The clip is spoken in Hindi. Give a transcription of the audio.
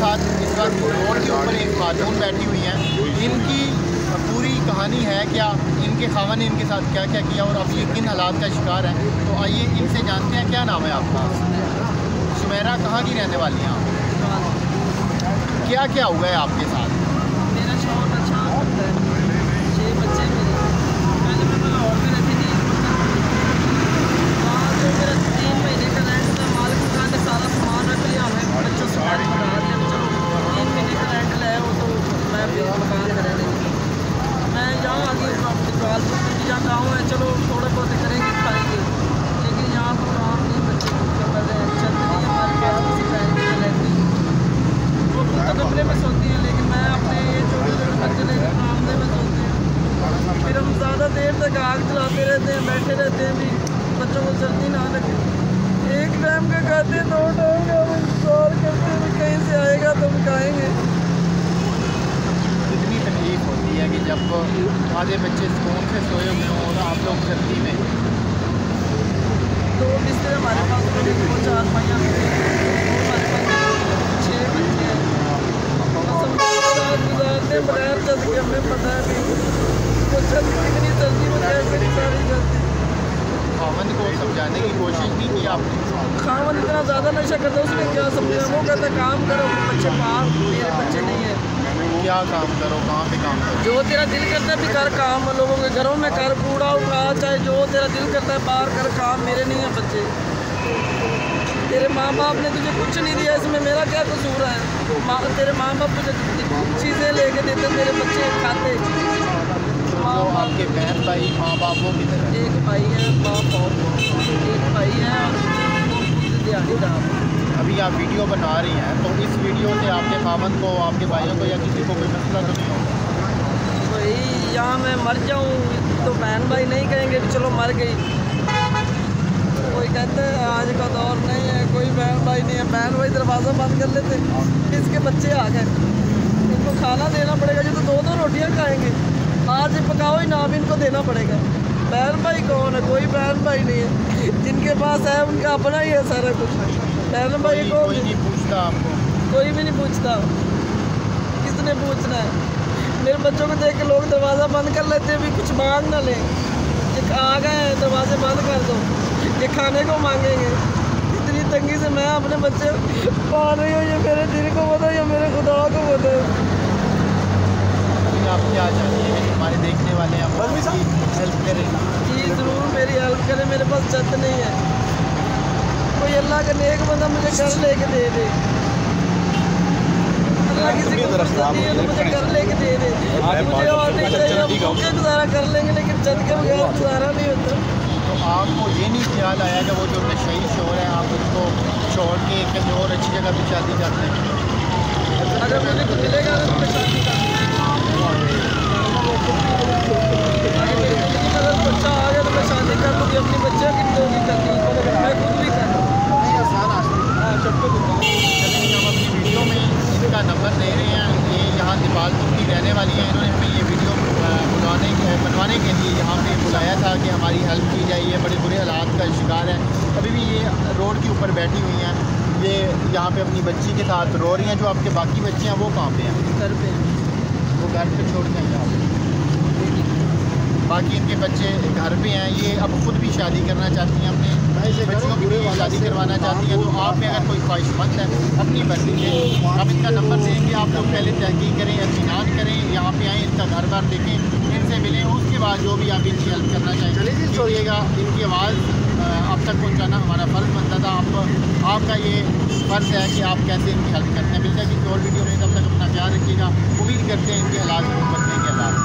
साथ इस वक्त रोड के ऊपर एक खातून बैठी हुई हैं। इनकी पूरी कहानी है क्या, इनके खावन ने इनके साथ क्या क्या किया और अब ये किन हालात का शिकार है, तो आइए इनसे जानते हैं। क्या नाम है आपका? सुमेरा। कहाँ की रहने वाली हैं आप? क्या क्या हुआ है आपके साथ? मेरा शौक अच्छा है, 6 बच्चे मेरे। पहले मैं लाहौर में रहती थी, वहाँ जो मेरा 3 महीने का रेंट था, मालिक दुकान ने सारा सामान रख लिया, हमें बच्चों से गाड़ी बढ़ा दिया। चलो 3 महीने का रेंट लाया वो तो मैं भी मकान में रहने लगी। मैं यहाँ आगे जवालपुर यहाँ गाँव है, चलो थोड़े बहुत करेंगे खाएंगे, लेकिन यहाँ पर काम नहीं, बच्चे कर रहे हैं, छत नहीं हमारे पास, किसी टाइम रहती वो खुद तो कमरे में सोती हैं, लेकिन मैं अपने ये छोटे छोटे बच्चे लेकर आमदे में सोते हैं। फिर हम ज़्यादा देर तक आग जलाते रहते हैं, बैठे रहते हैं, भी बच्चों को सर्दी ना लगे। एक टाइम का खाते हैं, 2 टाइम का हम इंतजार करते हैं कहीं से आएगा तो हम खाएँगे। कितनी तकलीफ होती है कि जब आधे बच्चे स्कूल से सोए हुए हों और आप लोग सर्दी में? 2 बिस्तर हमारे पास, 2 चारपाइयाँ हमारे पास, 6 बच्चे हैं। गुजारते बगैर छत के, हमें पता है भी वो छत कितनी सर्दी में कैसे गुजारी जाती है। खावन को समझाने की कोशिश नहीं की आपने? खावन इतना ज़्यादा नशा करता है, उसने क्या समझा? वो कहता काम करो, बच्चे बाहर, मेरे बच्चे नहीं है। क्या काम करो, कहाँ पे काम करो? जो तेरा दिल करता है भी कर काम, लोगों के घरों में कर, कूड़ा उठा, चाहे जो तेरा दिल करता है बाहर कर काम, मेरे नहीं है बच्चे। तेरे माँ बाप ने तुझे कुछ नहीं दिया, इसमें मेरा क्या कसूर है? तेरे माँ बाप तुझे चीज़ें लेके देते, मेरे बच्चे खाते। तो आपके बहन भाई माँ बाप वो कितने? एक भाई है, बाप और एक भाई है और दिहाड़ीदार। अभी आप वीडियो बना रही हैं, तो इस वीडियो से आपके खामन को, आपके भाइयों को या किसी को कोई मसला तो नहीं होगा? वही यहाँ मैं मर जाऊँ तो बहन भाई नहीं कहेंगे कि चलो मर गई। कोई कहते हैं आज का दौर नहीं है, कोई बहन भाई नहीं है। बहन भाई दरवाज़ा बंद कर लेते, इसके बच्चे आ गए, इनको खाना देना पड़ेगा। जो तो 2-2 रोटियाँ खाएंगे, आज पकाओ ही ना भी इनको देना पड़ेगा। बहन भाई कौन है? कोई बहन भाई नहीं है। जिनके पास है उनका अपना ही है सारा कुछ। बहन भाई को कोई नहीं पूछता आपको? कोई भी नहीं पूछता, किसने पूछना है? मेरे बच्चों को देख के लोग दरवाज़ा बंद कर लेते हैं, भी कुछ मांग ना लें। ये आ गए हैं दरवाजे बंद कर दो, ये खाने को मांगेंगे। इतनी तंगी से मैं अपने बच्चे पाल रही हूँ, ये मेरे दिल को पता है या मेरे खुदा को पता है। आप क्या चाहिए कि हमारे देखने वाले हैं हेल्प करें? जी ज़रूर मेरी हेल्प करें। मेरे पास छत नहीं है, कोई अल्लाह का नेक बंदा मुझे घर लेके दे दे। अल्लाह किसी को फुर्सत दी है तो मुझे घर लेके दे दे। मुझे और नहीं चाहिए, भूखे गुजारा कर लेंगे, लेकिन छत के बगैर गुजारा नहीं होता। तो आपको ये नहीं ख्याल आया कि वो जो नशई शोर है आप उसको छोड़ के कहीं और अच्छी जगह पर शादी करते हैं? अगर मुझे कुछ मिलेगा तो मैं शादी करूँगा। अगर बच्चा आ गया तो मैं शादी कर लूँगी, अपनी बच्चे की जो भी करनी मैं खुद भी कर लूँगा। चलिए हम अपनी वीडियो में इनका नंबर दे रहे हैं। ये यहाँ दीपालपुर की रहने वाली हैं। इन्होंने हमें ये वीडियो बनवाने के लिए यहाँ पे बुलाया था कि हमारी हेल्प की जाए। ये बड़े बुरे हालात का शिकार है, अभी भी ये रोड के ऊपर बैठी हुई हैं। ये यहाँ पे अपनी बच्ची के साथ रो रही हैं। जो आपके बाकी बच्चे हैं वो कहाँ पे हैं? घर पे, वो घर पे छोड़ के हैं यहाँ पे। बाकी इनके बच्चे घर पे हैं। ये अब खुद भी शादी करना चाहती हैं, अपने बच्चियों की भी शादी करवाना चाहती हैं। तो आप में अगर कोई ख्वाहिशमंद है अपनी बच्ची से, हम इनका नंबर देंगे। आप लोग पहले तहकीक करें, इत्मीनान करें, यहाँ पे आएँ, इनका घर बार देखें, इनसे मिलें। उसके बाद जो भी आप इनकी हेल्प करना चाहें छोड़िएगा। इनकी आवाज़ अब तक पहुँचाना हमारा फ़र्ज़ बनता था। आपका ये फ़र्ज़ है कि आप कैसे इनकी हेल्प करते हैं। मिलता है किसी और वीडियो में, तब तक अपना ख्याल रखिएगा। उम्मीद करते हैं इनके हालात को बदलेंगे। अल्लाह।